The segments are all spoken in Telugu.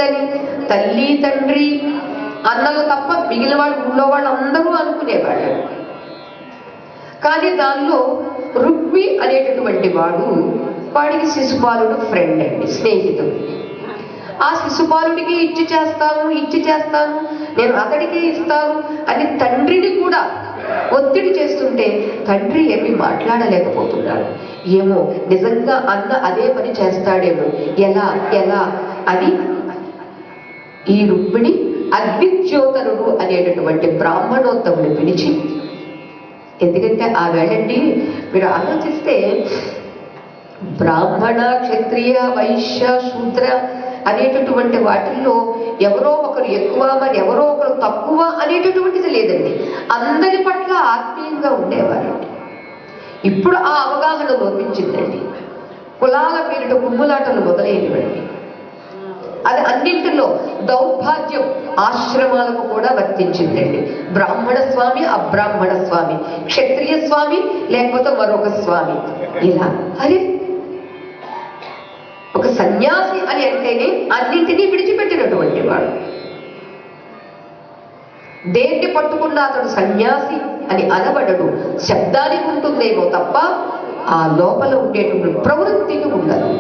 ఉందని తల్లి తండ్రి అన్నలు తప్ప మిగిలిన వాళ్ళు ఊళ్ళో వాళ్ళు అందరూ అనుకునేవాళ్ళు. కానీ దానిలో రుక్మి అనేటటువంటి వాడికి శిశుపాలుడు ఫ్రెండ్ అండి, స్నేహితుడు. ఆ శిశుపాలుడికి ఇచ్చి చేస్తాను, నేను అతడికి ఇస్తాను అని తండ్రిని కూడా ఒత్తిడి చేస్తుంటే తండ్రి ఏమీ మాట్లాడలేకపోతున్నాడు. ఏమో నిజంగా అన్న అదే పని చేస్తాడేమో, ఎలా అని ఈ రుక్మిణి అగ్నిజ్యోతనుడు అనేటటువంటి బ్రాహ్మణోత్తముని పిలిచి, ఎందుకంటే ఆ వేళండి మీరు ఆలోచిస్తే బ్రాహ్మణ క్షత్రియ వైశ్య శూద్ర అనేటటువంటి వాటిల్లో ఎవరో ఒకరు ఎక్కువ మరి ఎవరో ఒకరు తక్కువ అనేటటువంటిది లేదండి. అందరి పట్ల ఆత్మీయంగా ఉండేవారండి. ఇప్పుడు ఆ అవగాహన లోపించిందండి. కులాల పేరిట కుమ్ములాటలు మొదలైనవండి. అది అన్నింటిలో దౌర్భాగ్యం ఆశ్రమాలకు కూడా వర్తించిందండి. బ్రాహ్మణ స్వామి, అబ్రాహ్మణ స్వామి, క్షత్రియ స్వామి, లేకపోతే మరొక స్వామి, ఇలా. అరే ఒక సన్యాసి అని అంటేనే అన్నింటినీ విడిచిపెట్టినటువంటి వాడు. దేన్ని పట్టుకున్నా అతడు సన్యాసి అని అనబడడు. శబ్దానికి ఉంటుందేమో తప్ప ఆ లోపల ఉండేటువంటి ప్రవృత్తికి ఉండదు.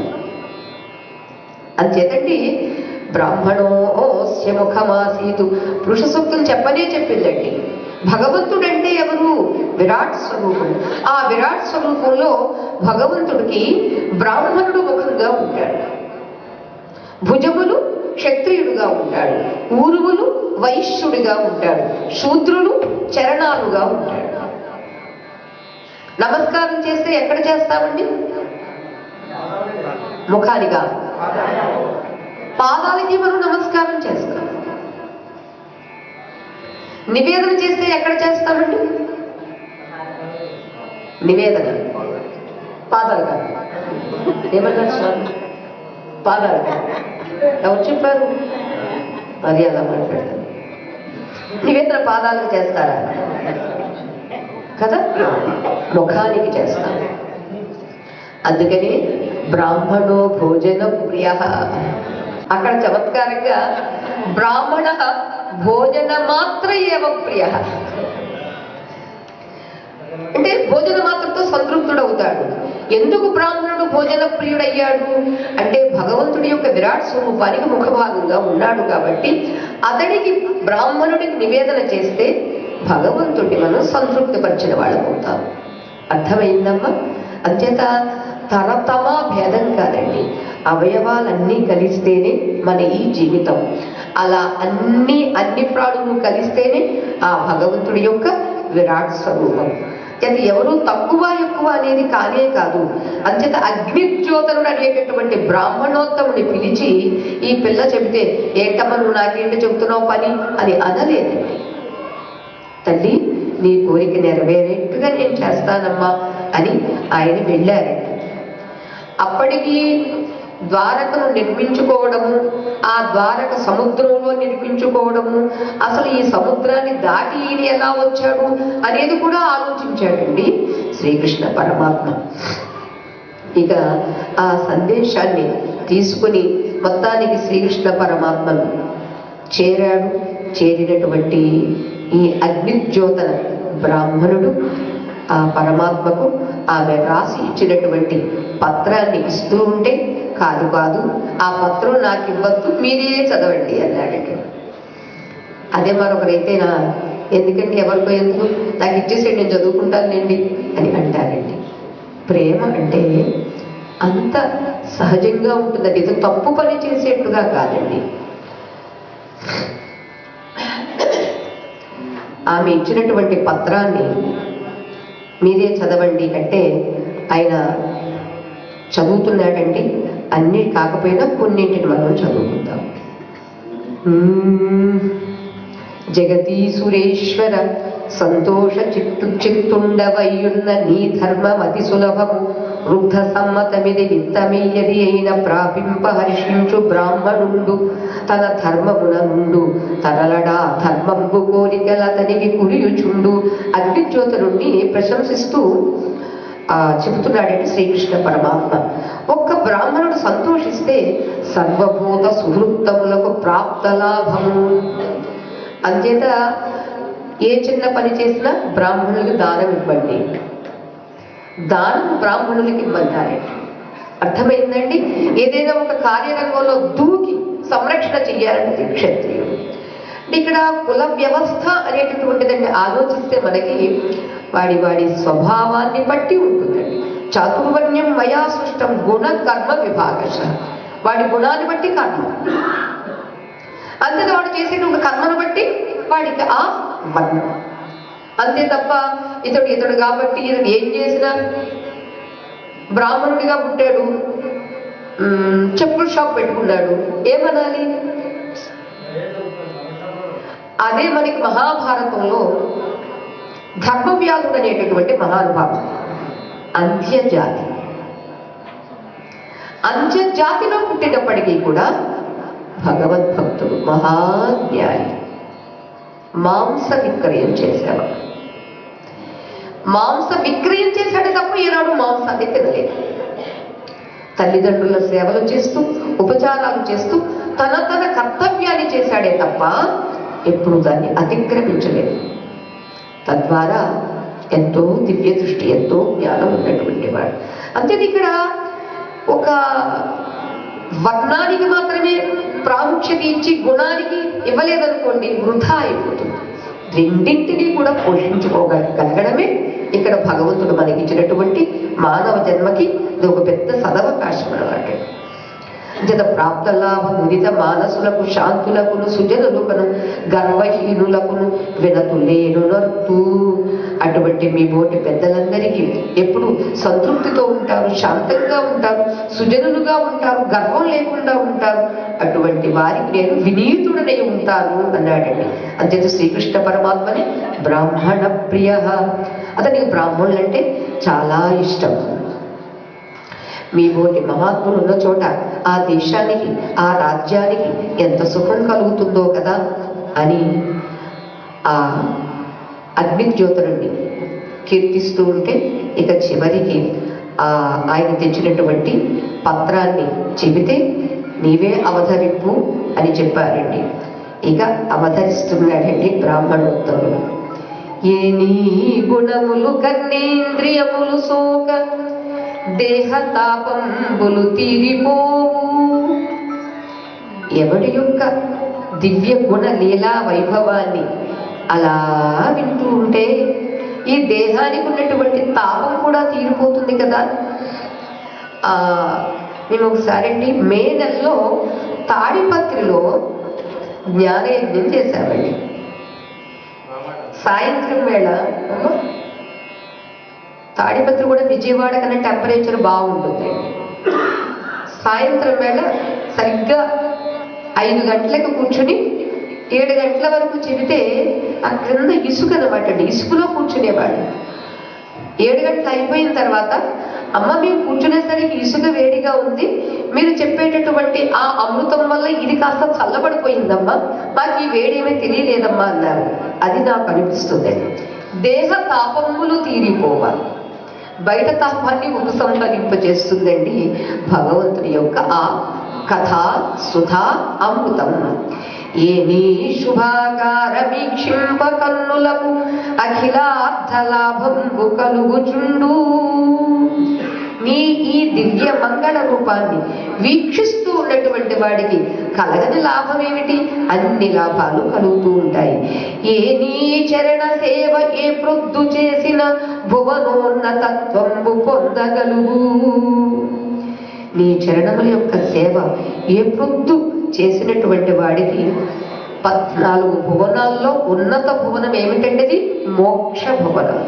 అంచేతండి బ్రాహ్మణోస్య ముఖమాసీతు పురుష సూక్తం చెప్పిందండి. భగవంతుడంటే ఎవరు? విరాట్ స్వరూపం. ఆ విరాట్ స్వరూపంలో భగవంతుడికి బ్రాహ్మణుడు ముఖంగా ఉంటాడు, భుజములు క్షత్రియుడుగా ఉంటాడు, ఊరువులు వైశ్యుడిగా ఉంటాడు, శూద్రులు చరణాలుగా ఉంటాడు. నమస్కారం చేస్తే ఎక్కడ చేస్తామండి? ముఖానిగా, పాదాలకి మనం నమస్కారం చేస్తాం. నివేదన చేస్తే ఎక్కడ చేస్తామండి? నివేదన పాదాలు కాదు. ఏమన్నారు స్వామి? పాదాలు కాదు. ఎవరు చెప్పారు? మరి అలా మాట్లాడతారు. నివేదన పాదాలకు చేస్తారా కదా? ముఖానికి చేస్తాం. అందుకని బ్రాహ్మణో భోజన ప్రియ. అక్కడ చమత్కారంగా బ్రాహ్మణ భోజన మాత్ర ఏవ ప్రియ అంటే భోజన మాత్రంతో సంతృప్తుడవుతాడు. ఎందుకు బ్రాహ్మణుడు భోజన ప్రియుడయ్యాడు అంటే భగవంతుడి యొక్క విరాట్ స్వరూపానికి ముఖభాగంగా ఉన్నాడు కాబట్టి అతడికి బ్రాహ్మణుడికి నివేదన చేస్తే భగవంతుడిని మనం సంతృప్తిపరిచిన వాళ్ళం అవుతాం. అర్థమైందమ్మా? అంచేత తరతమా భేదం కాదండి, అవయవాలన్నీ కలిస్తేనే మన ఈ జీవితం. అలా అన్ని ప్రాణులు కలిస్తేనే ఆ భగవంతుడి యొక్క విరాట్ స్వరూపం. చేత ఎవరు తక్కువ ఎక్కువ అనేది కానే కాదు. అంచేత అగ్నిజ్యోతనుడు అనేటటువంటి బ్రాహ్మణోత్తముని పిలిచి ఈ పిల్ల చెబితే ఏంటమ్మా నువ్వు నాకేంటి చెబుతున్నావు పని అని అనలేదండి. తల్లి నీ కోరిక నెరవేరేట్టుగా నేను చేస్తానమ్మా అని ఆయన వెళ్ళారండి. అప్పటికి ద్వారకను నిర్మించుకోవడము, ఆ ద్వారక సముద్రంలో నిర్మించుకోవడము, అసలు ఈ సముద్రాన్ని దాటి ఈయన ఎలా వచ్చాడు అనేది కూడా ఆలోచించాడండి శ్రీకృష్ణ పరమాత్మ. ఇక ఆ సందేశాన్ని తీసుకుని మొత్తానికి శ్రీకృష్ణ పరమాత్మను చేరాడు. చేరినటువంటి ఈ అగ్నిజ్యోతన బ్రాహ్మణుడు ఆ పరమాత్మకు ఆమె రాసి ఇచ్చినటువంటి పత్రాన్ని ఇస్తూ ఉంటే కాదు ఆ పత్రం నాకు ఇవ్వద్దు, మీరే చదవండి అన్నాడండి. అదే మరొకరైతేనా ఎందుకండి ఎవరికో ఎందుకు నాకు ఇచ్చేసేయండి నేను చదువుకుంటానండి అని అంటారండి. ప్రేమ అంటే అంత సహజంగా ఉంటుందండి. ఇది తప్పు పని చేసేట్టుగా కాదండి. ఆమె ఇచ్చినటువంటి పత్రాన్ని మీరే చదవండి అంటే ఆయన చదువుతున్నాడండి. అన్నీ కాకపోయినా కొన్నింటిని మనం చదువుకుందాం. జగదీసురేశ్వర సంతోష చిత్తుండవయ్యున్న నీ ధర్మం అతి సులభము, వృద్ధ సమ్మతమిది విత్తమయ్యది అయిన ప్రాపింప హర్షించు బ్రాహ్మణుండు తన ధర్మమున నుండు తరలడా ధర్మంబు కోరికల అతనికి కురియుచుండు. అగ్నిజ్యోతనుణ్ణి ప్రశంసిస్తూ చెబుతున్నాడంటే శ్రీకృష్ణ పరమాత్మ. ఒక్క బ్రాహ్మణుడు సంతోషిస్తే సర్వభూత సుహృత్తములకు ప్రాప్త లాభము. అంచేత ఏ చిన్న పని చేసినా బ్రాహ్మణులకు దానం ఇవ్వండి, దానం బ్రాహ్మణులకి ఇవ్వన్నారండి. అర్థమైందండి? ఏదైనా ఒక కార్యరంగంలో దూకి సంరక్షణ చెయ్యాలంటే క్షత్రియుడు. ఇక్కడ కుల వ్యవస్థ అనేటటువంటిదండి ఆలోచిస్తే మనకి వాడి వాడి స్వభావాన్ని బట్టి ఉంటుందండి. చాతుర్వర్ణ్యం మయా సృష్టం గుణ కర్మ విభాగశ. వాడి గుణాన్ని బట్టి కర్మ, అంతే వాడు చేసేటువంటి కర్మను బట్టి వాడికి ఆ వర్ణం, అంతే తప్ప ఇతడు కాబట్టి ఇతడు ఏం చేసినా బ్రాహ్మణుడిగా పుట్టాడు, చెప్పుల షాప్ పెట్టుకున్నాడు, ఏమనాలి? అదే మనకి మహాభారతంలో ధర్మవ్యాధుడు అనేటటువంటి మహానుభావుడు, అంత్యజాతి. అంత్యజాతిలో పుట్టినప్పటికీ కూడా భగవద్భక్తుడు, మహాజ్ఞాని. మాంస విక్రయం చేసేవాడు. మాంస విక్రయం చేశాడు తప్ప ఈనాడు మాంసాన్ని తినలేదు. తల్లిదండ్రుల సేవలు చేస్తూ ఉపచారాలు చేస్తూ తన కర్తవ్యాన్ని చేశాడే తప్ప ఎప్పుడు దాన్ని అతిక్రమించలేదు. తద్వారా ఎంతో దివ్య దృష్టి, ఎంతో జ్ఞానం ఉన్నటువంటి వాడు. అంతే ఇక్కడ ఒక వర్ణానికి మాత్రమే ప్రాముఖ్యత ఇచ్చి గుణానికి ఇవ్వలేదనుకోండి, వృధా అయిపోతుంది. రెండింటినీ కూడా పోషించుకోగలగడమే ఇక్కడ భగవంతుడు మనకిచ్చినటువంటి మానవ జన్మకి ఇది ఒక పెద్ద సదవకాశం అన్నమాట. జత ప్రాప్త లాభ నురిత మానసులకు శాంతులకును సుజనులకును గర్వహీనులకును వినతులేనునర్తూ. అటువంటి మీ బోటి పెద్దలందరికీ ఎప్పుడు సంతృప్తితో ఉంటారు, శాంతంగా ఉంటారు, సుజనులుగా ఉంటారు, గర్వం లేకుండా ఉంటారు. అటువంటి వారికి నేను వినీతుడనై ఉంటాను అన్నాడండి. అంతేత శ్రీకృష్ణ పరమాత్మని బ్రాహ్మణ ప్రియ. అతనికి బ్రాహ్మణులంటే చాలా ఇష్టం. మీ బోటి మహాత్ములు ఉన్న చోట ఆ దేశానికి, ఆ రాజ్యానికి ఎంత సుఖం కలుగుతుందో కదా అని ఆ అగ్నిజ్యోతుడిని కీర్తిస్తూ ఉంటే ఇక చివరికి ఆయన తెచ్చినటువంటి పత్రాన్ని చెబితే నీవే అవతరింపు అని చెప్పారండి. ఇక అవతరిస్తున్నాడండి బ్రాహ్మణోత్తముడు. ఏ నీ గుణములు కర్ణేంద్రియములు సోక దేహతాపంబులు తీరిపోవు. ఎవడి యొక్క దివ్య గుణ లీలా వైభవాన్ని అలా వింటూ ఉంటే ఈ దేహానికి ఉన్నటువంటి తాపం కూడా తీరిపోతుంది కదా. మేము ఒకసారి అండి మే నెలలో తాడిపత్రిలో జ్ఞానయజ్ఞం చేశామండి. సాయంత్రం వేళ తాడిపత్రి కూడా విజయవాడ కన్నా టెంపరేచర్ బాగుంటుంది. సాయంత్రం వేళ సరిగ్గా 5 గంటలకు కూర్చుని 7 గంటల వరకు చెబితే ఆ క్రింద ఇసుక అనమాట అండి, ఇసుకలో కూర్చునేవాడు. 7 గంటలు అయిపోయిన తర్వాత అమ్మ మేము కూర్చునేసరికి ఇసుక వేడిగా ఉంది, మీరు చెప్పేటటువంటి ఆ అమృతం వల్ల ఇది కాస్త చల్లబడిపోయిందమ్మా, మాకు ఈ వేడి ఏమీ తెలియలేదమ్మా అన్నారు. అది నాకు అనిపిస్తుందండి. దేహ తాపములు తీరిపోవాలి, బయట తాపాన్ని ఉపసంహరింపజేస్తుందండి భగవంతుని యొక్క ఆ కథా సుధా అమృతం. ఏమీ శుభాకారమీక్షింప కన్నులకు అఖిలార్థలాభంబు కలుగుచుండు. నీ ఈ దివ్య మంగళ రూపాన్ని వీక్షిస్తూ ఉన్నటువంటి వాడికి కలగని లాభం ఏమిటి? అన్ని లాభాలు కలుగుతూ ఉంటాయి. ఏ నీ చరణ సేవ ఏ ప్రొద్దు చేసిన భువనోన్నతత్వంబు పొందగలుగు. నీ చరణముల యొక్క సేవ ఏ ప్రొద్దు చేసినటువంటి వాడికి 14 భువనాల్లో ఉన్నత భువనం ఏమిటంటే అది మోక్ష భువనం.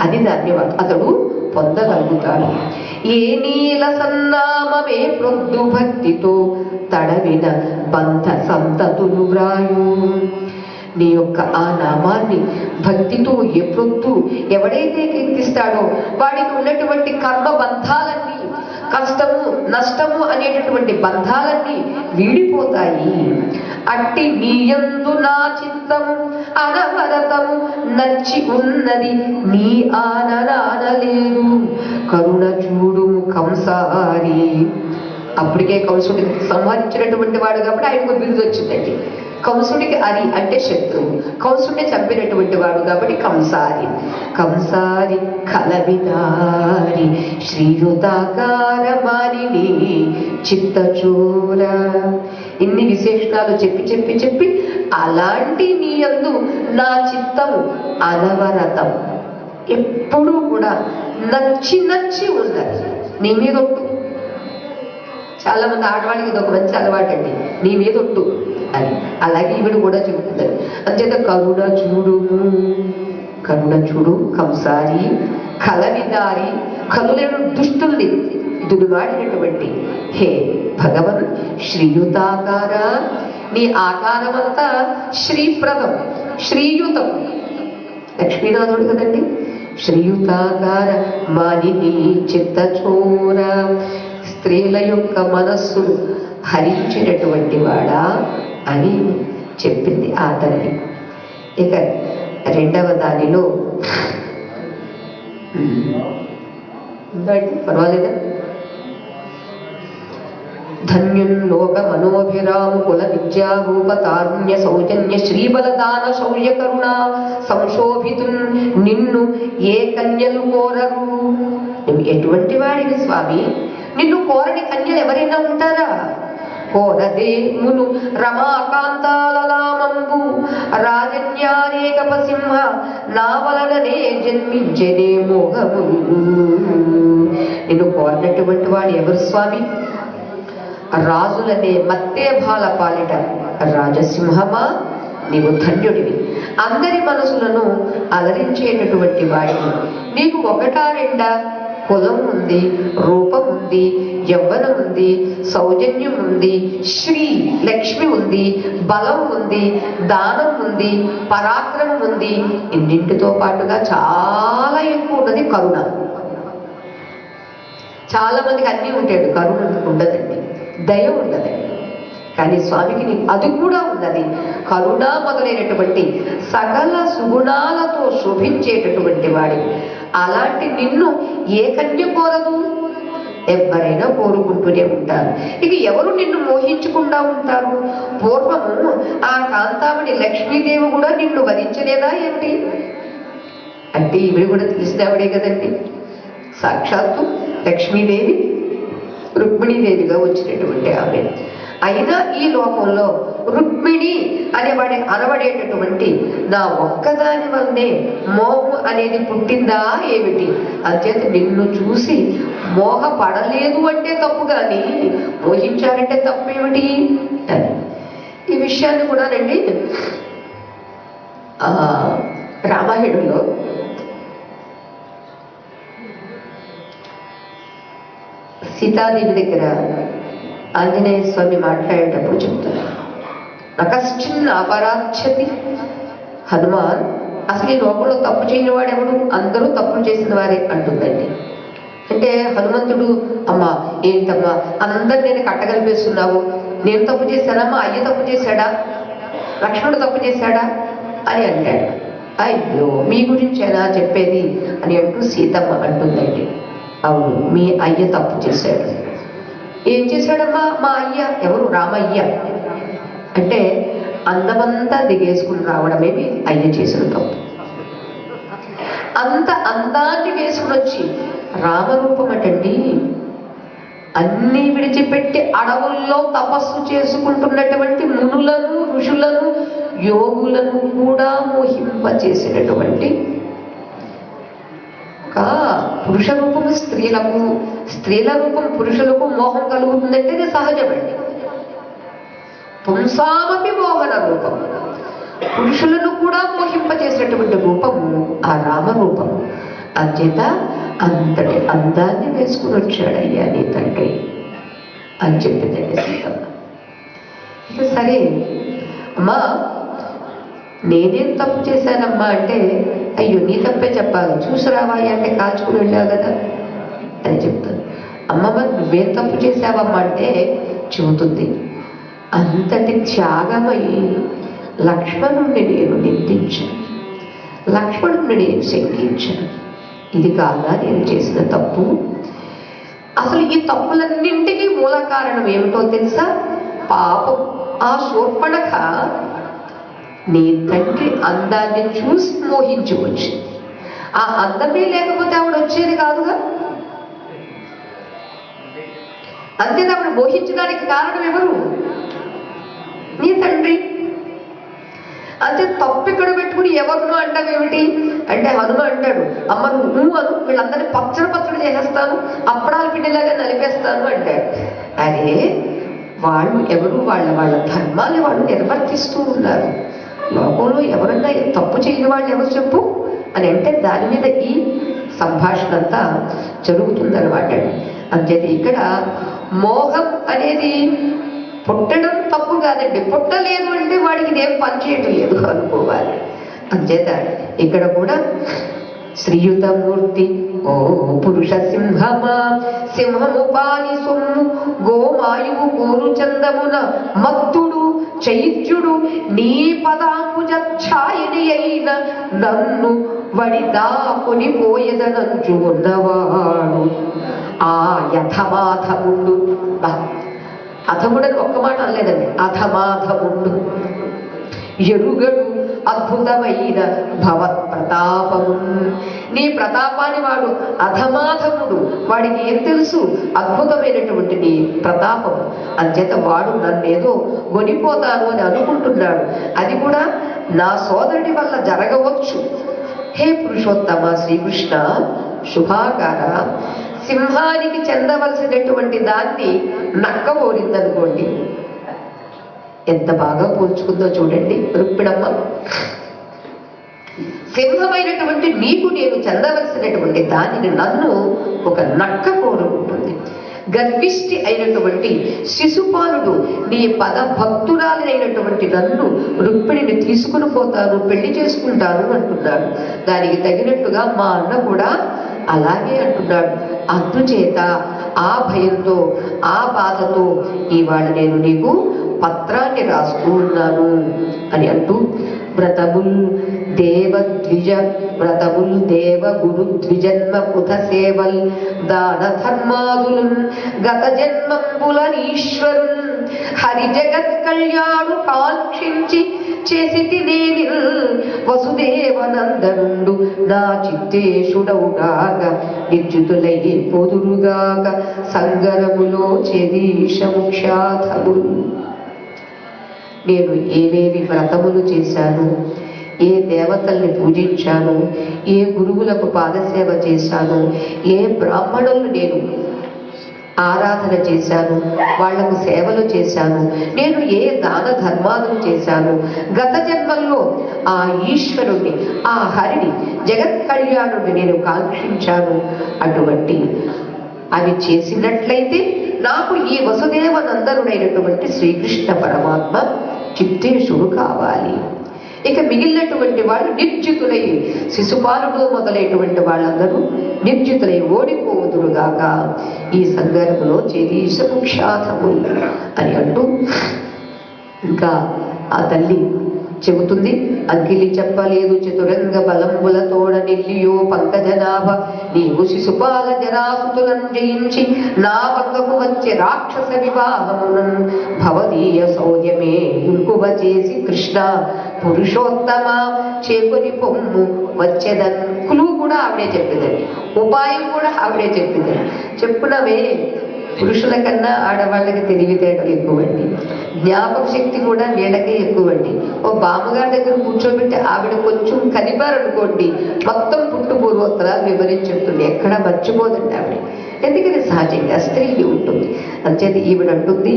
అది దాన్ని అతడు పొందగలుగుతాడు. ఏ నీల సన్నామమే ప్రొద్దు భక్తితో తడవిన బంధ సంతతులు వ్రాయు. నీ యొక్క ఆ నామాన్ని భక్తితో ఎప్పుడొద్దు ఎవడైతే కీర్తిస్తాడో వాడికి ఉన్నటువంటి కర్మ బంధాలన్నీ కష్టము నష్టము అనేటటువంటి బంధాలన్నీ వీడిపోతాయి. అట్టి నీయందు నా చిత్తము అనవరతము నచ్చి ఉన్నది నీ ఆనలేదు కరుణ చూడు కంసారి. అప్పటికే కంసుడికి సంహరించినటువంటి వాడు కాబట్టి ఆయనకు బిరుదు వచ్చిందండి. కంసుడికి అరి అంటే శత్రువు, కంసుడిని చంపినటువంటి వాడు కాబట్టి కంసారి. కంసారి కలవిదారి శ్రీయుతాకార మారిని చిత్తచూర. ఇన్ని విశేషణాలు చెప్పి చెప్పి చెప్పి అలాంటి నీ యందు నా చిత్తము అనవరతం ఎప్పుడూ కూడా నచ్చి నచ్చి ఉన్నది. నీ మీద ఒట్టు. చాలా మంది ఆడవాళ్ళకి ఇది ఒక మంచి అలవాటు అండి, నీ మీద ఒట్టు అని. అలాగే ఈవిడ కూడా చెబుతుంది. అంచేత కరుణ చూడుము, కరుణ చూడు కంసారి కలవిదారి, కలులేడు దుష్టుల్ని దుడివాడినటువంటి హే భగవన్ శ్రీయుతాకార, నీ ఆకారమంతా శ్రీప్రదం శ్రీయుతం, లక్ష్మీనాథుడు కదండి. శ్రీయుతాకార మానిని చిత్తచోర, స్త్రీల యొక్క మనస్సును హరించినటువంటి వాడా అని చెప్పింది ఆ తల్లి. ఇక రెండవ దానిలో పర్వాలేదా, ధన్యున్ లోక మనోభిరాము కుల విద్యారూప తారుణ్య సౌజన్య శ్రీబలదాన శౌర్య కరుణ సంశోభితు నిన్ను ఏ కన్యలు కోరరు. నువ్వు ఎటువంటి వాడివి స్వామి, నిన్ను కోరని కన్యలు ఎవరైనా ఉంటారా? కోరదే మును రమాకాంతాలలామంబు రాజన్యానేకప సింహ నా వలననే జన్మించనే మోహము. నిన్ను కోరినటువంటి వాడు ఎవరు స్వామి? రాజులనే మత్తే బాల పాలిట రాజసింహమా నీవు ధన్యుడివి. అందరి మనసులను అలరించేటటువంటి వాడివి. నీకు ఒకటా రెండా? కులం ఉంది, రూపం ఉంది, యవ్వనం ఉంది, సౌజన్యం ఉంది, శ్రీ లక్ష్మి ఉంది, బలం ఉంది, దానం ఉంది, పరాక్రమం ఉంది. ఇన్నింటితో పాటుగా చాలా ఎక్కువ ఉన్నది కరుణ. చాలా మందికి అన్నీ ఉంటాడు, కరుణ ఉండదండి, దయ ఉండదండి. కానీ స్వామికి అది కూడా ఉన్నది. కరుణ మొదలైనటువంటి సకల సుగుణాలతో శోభించేటటువంటి వాడి. అలాంటి నిన్ను ఏ కన్య కోరదు? ఎవరైనా కోరుకుంటూనే ఉంటారు. ఇక ఎవరు నిన్ను మోహించకుండా ఉంటారు? పూర్వము ఆ కాంతామణి లక్ష్మీదేవి కూడా నిన్ను వరించలేదా ఏమిటి? అంటే ఇవి కూడా తెలిసినవిడే కదండి. సాక్షాత్తు లక్ష్మీదేవి రుక్మిణీదేవిగా వచ్చినటువంటి ఆమె. అయినా ఈ లోకంలో రుక్మిణి అనబడేటటువంటి నా ఒక్కదాని వల్లనే మోహం అనేది పుట్టిందా ఏమిటి? అంచేత నిన్ను చూసి మోహపడలేదు అంటే తప్పు, కానీ మోహించారంటే తప్పు ఏమిటి అని. ఈ విషయాన్ని కూడా రండి రామాయణంలో సీతాదేవి దగ్గర ఆంజనేయ స్వామి మాట్లాడేటప్పుడు చెప్తారు, నకశ్చిన్ అపరాధ్యతి హనుమాన్. అసలు ఈ లోకంలో తప్పు చేయని వాడు ఎవడు? అందరూ తప్పులు చేసిన వారే అంటుందండి. అంటే హనుమంతుడు, అమ్మా ఏంటమ్మా అందరు నేను కట్టగలిపేస్తున్నావు, నేను తప్పు చేశానమ్మా, అయ్య తప్పు చేశాడా, లక్ష్మణుడు తప్పు చేశాడా అని అంటాడు. అయ్యో మీ గురించేనా చెప్పేది అని అంటూ సీతమ్మ అంటుందండి, అవును మీ అయ్య తప్పు చేశాడు. ఏం చేశాడమ్మా మా అయ్య? ఎవరు? రామయ్య. అంటే అందమంతా దిగేసుకుని రావడమే మీ అయ్య చేసిన తప్పు. అంత అందాన్ని వేసుకుని వచ్చి రామరూపం అటండి, అన్నీ విడిచిపెట్టి అడవుల్లో తపస్సు చేసుకుంటున్నటువంటి మునులను, ఋషులను, యోగులను కూడా మోహింపచేసినటువంటి పురుష రూపము స్త్రీలకు, స్త్రీల రూపం పురుషులకు మోహం కలుగుతుందంటే ఇది సహజమండి. పుంసామపి మోహన రూపం, పురుషులను కూడా మోహింపచేసినటువంటి రూపము ఆ రామరూపము. అంచేత అంతటి అందాన్ని వేసుకుని వచ్చాడయ్యా నీ తండ్రి అని చెప్పిందండి సీతమ్మ. ఇక సరే అమ్మా నేనేం తప్పు చేశానమ్మా అంటే, అయ్యో నీ తప్పే చెప్పాలి, చూసి రావాయి అంటే కాల్చుకుని వెళ్ళావు కదా అని చెప్తాను. అమ్మమ్మ నువ్వేం తప్పు చేశావమ్మా అంటే చెబుతుంది, అంతటి త్యాగమై లక్ష్మణుణ్ణి నేను నిందించాను, లక్ష్మణుణ్ణి నేను శంకించాను. ఇది కాదా నేను చేసిన తప్పు? అసలు ఈ తప్పులన్నింటికీ మూల కారణం ఏమిటో తెలుసా? పాపం. ఆ శూర్పణఖ నీ తండ్రి అందాన్ని చూసి మోహించి వచ్చింది. ఆ అందమే లేకపోతే ఆవిడ వచ్చేది కాదుగా. అంతే, ఆవిడ మోహించడానికి కారణం ఎవరు? నీ తండ్రి. అంతే, తప్పు ఇక్కడ పెట్టుకుని ఎవరినో అంటావేమిటి అంటే హనుమ అంటాడు, అమ్మ నువ్వు అను, వీళ్ళందరినీ పచ్చడి చేసేస్తాను, అప్పడాల పిండిలాగా నలిపేస్తాను అంటాడు. అదే వాళ్ళు ఎవరు? వాళ్ళ ధర్మాన్ని వాళ్ళు నిర్వర్తిస్తూ ఉన్నారు. లోకంలో ఎవరన్నా తప్పు చేయని వాళ్ళు ఎవరు చెప్పు అని అంటే దాని మీద ఈ సంభాషణ అంతా జరుగుతుందన్నమాట. అంచేది ఇక్కడ మోహం అనేది పుట్టడం తప్పు కాదండి, పుట్టలేదు అంటే వాడికి ఇదేం పని చేయటం లేదు అనుకోవాలి. అంచేత ఇక్కడ కూడా శ్రీయుతమూర్తి ఓ పురుష సింహమా, సింహము పాని సొమ్ము గోమాయువు కోరు చందమున మత్తుడు చైత్యుడు నీ పదాంబుజ ఛాయని అయిన నన్ను వడిదాకొని పోయేదనంచు ఉన్నవాడు ఆ యథమాధముడు. అధముడని ఒక్క మాట అనలేదండి, అధమాధముడు. ఎరుగడు అద్భుతమైన భవత్ ప్రతాపము, నీ ప్రతాపాన్ని వాడు అధమాధముడు, వాడికి ఏం తెలుసు? అద్భుతమైనటువంటి నీ ప్రతాపం. అంచేత వాడు నన్నేదో కొనిపోతాను అని అనుకుంటున్నాడు. అది కూడా నా సోదరుడి వల్ల జరగవచ్చు. హే పురుషోత్తమ శ్రీకృష్ణ శుభాకార, సింహానికి చెందవలసినటువంటి దాన్ని నక్క కోరిందనుకోండి, ఎంత బాగా పోల్చుకుందో చూడండి రుక్మిణమ్మ. సింహమైనటువంటి నీకు నేను చెందవలసినటువంటి దానిని నన్ను ఒక నక్క కోరుకుంటుంది. గర్విష్టి అయినటువంటి శిశుపాలుడు నీ పద భక్తురాలైనటువంటి నన్ను రుక్మిణిని తీసుకుని పోతాను, పెళ్లి చేసుకుంటాను అంటున్నాడు. దానికి తగినట్టుగా మా అన్న కూడా అలాగే అంటున్నాడు. అందుచేత ఆ భయంతో ఆ బాధతో ఇవాళ నేను నీకు పత్రాన్ని రాస్తూ ఉన్నాను అని అంటూ వ్రతముల్ దేవద్విజ వ్రతముల్ దేవ గురు ద్విజన్మ పుథ సేవల్ దాన ధర్మాదులు గత జన్మంబులనీశ్వరున్ హరి జగత్ కళ్యాణు కాంక్షించి చేసితి నేని వసుదేవనందనుండు నా చిత్తేశుడవుగాక నిర్జుతులై పొదురుగాక సంగరములో చెదీశముఖ్యాధములు. నేను ఏవేవి వ్రతములు చేశాను, ఏ దేవతల్ని పూజించాను, ఏ గురువులకు పాదసేవ చేశాను, ఏ బ్రాహ్మణులను నేను ఆరాధన చేశాను, వాళ్లకు సేవలు చేశాను, నేను ఏ దాన ధర్మాలను చేశాను, గత జన్మల్లో ఆ ఈశ్వరుణ్ణి ఆ హరిని జగత్ కళ్యాణుడిని నేను కాంక్షించాను. అటువంటి అవి చేసినట్లయితే నాకు ఈ వసుదేవనందనుడైనటువంటి శ్రీకృష్ణ పరమాత్మ చిత్తేశుడు కావాలి. ఇక మిగిలినటువంటి వాళ్ళు నిర్జితులై, శిశుపాలుడు మొదలైనటువంటి వాళ్ళందరూ నిర్జితులై ఓడిపోదురుగాక ఈ సందర్భంలో చెదీశముఖ్యాతము అని అంటూ ఇంకా ఆ తల్లి చెబుతుంది. అంకిలి చెప్పలేదు చతురంగ బలంబుల తోడ నిల్లియో పంకజనాభ, నీవు శిశుపాల జరాసుతులను జయించి నా వంగకు వచ్చే రాక్షస వివాహమునం భవదీయ సౌర్యమే ఇంకువ చేసి కృష్ణ పురుషోత్తమ చేకొని పొమ్ము వచ్చేదని. కులువు కూడా ఆవిడే చెప్పిందండి, ఉపాయం కూడా ఆవిడే చెప్పిందండి. చెప్పునవే పురుషుల కన్నా ఆడవాళ్ళకి తెలివితేటలు ఎక్కువండి, జ్ఞాపక శక్తి కూడా వీళ్ళకే ఎక్కువండి. ఓ బామ్మగారి దగ్గర కూర్చోబెట్టి ఆవిడ కొంచెం కదిపారనుకోండి, మొత్తం పుట్టు పూర్వోత్తరాలు వివరించి చెప్తుంది, ఎక్కడా మర్చిపోదండి ఆవిడ. ఎందుకని సహజంగా స్త్రీకి ఉంటుంది. అంచేత ఈవిడ అంటుంది,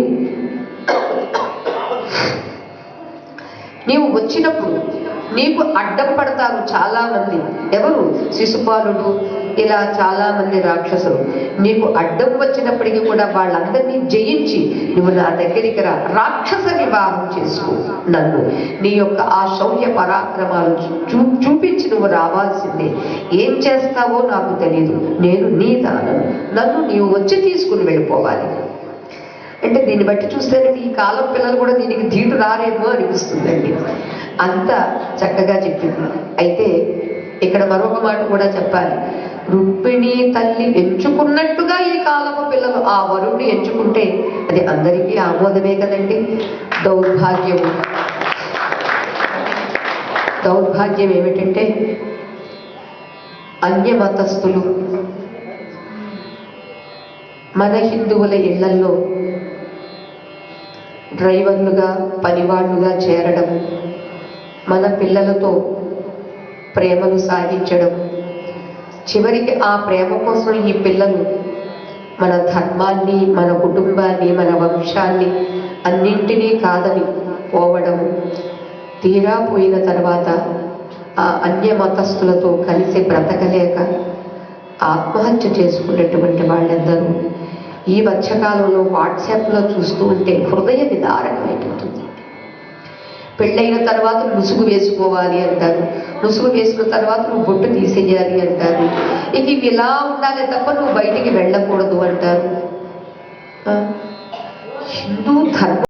నీవు వచ్చినప్పుడు నీకు అడ్డం పడతారు చాలా మంది. ఎవరు? శిశుపాలుడు, ఇలా చాలా మంది రాక్షసులు నీకు అడ్డం వచ్చినప్పటికీ కూడా వాళ్ళందరినీ జయించి నువ్వు నా దగ్గరికి రా, రాక్షస వివాహం చేసుకో, నన్ను నీ యొక్క ఆ శౌర్య పరాక్రమాలు చూపించి నువ్వు రావాల్సిందే. ఏం చేస్తావో నాకు తెలియదు, నేను నీ దానను, నన్ను నీవు వచ్చి తీసుకుని వెళ్ళిపోవాలి. అంటే దీన్ని బట్టి చూస్తేనండి ఈ కాలం పిల్లలు కూడా దీనికి ధీటు రారేమో అనిపిస్తుందండి. అంత చక్కగా చెప్పింది. అయితే ఇక్కడ మరొక మాట కూడా చెప్పాలి. రుక్మిణి తల్లి ఎంచుకున్నట్టుగా ఈ కాలపు పిల్లలు ఆ వరుణ్ణి ఎంచుకుంటే అది అందరికీ ఆమోదమే కదండి. దౌర్భాగ్యం ఏమిటంటే అన్యమతస్థులు మన హిందువుల ఇళ్లల్లో డ్రైవర్లుగా పనివాళ్లుగా చేరడం, మన పిల్లలతో ప్రేమను సాగించడం, చివరికి ఆ ప్రేమ కోసం ఈ పిల్లలు మన ధర్మాన్ని, మన కుటుంబాన్ని, మన వంశాన్ని అన్నింటినీ కాదని పోవడం, తీరా పోయిన తర్వాత ఆ అన్య మతస్థులతో కలిసి బ్రతకలేక ఆత్మహత్య చేసుకున్నటువంటి వాళ్ళందరూ ఈ మధ్యకాలంలో వాట్సాప్లో చూస్తూ ఉంటే హృదయ విదారకమైపోతుంది. పెళ్ళైన తర్వాత ముసుగు వేసుకోవాలి అంటారు, ముసుగు వేసుకున్న తర్వాత నువ్వు బొట్టు తీసేయాలి అంటారు, ఇక ఇవి ఇలా ఉండాలి తప్ప నువ్వు బయటికి వెళ్ళకూడదు అంటారు. హిందూ ధర్మం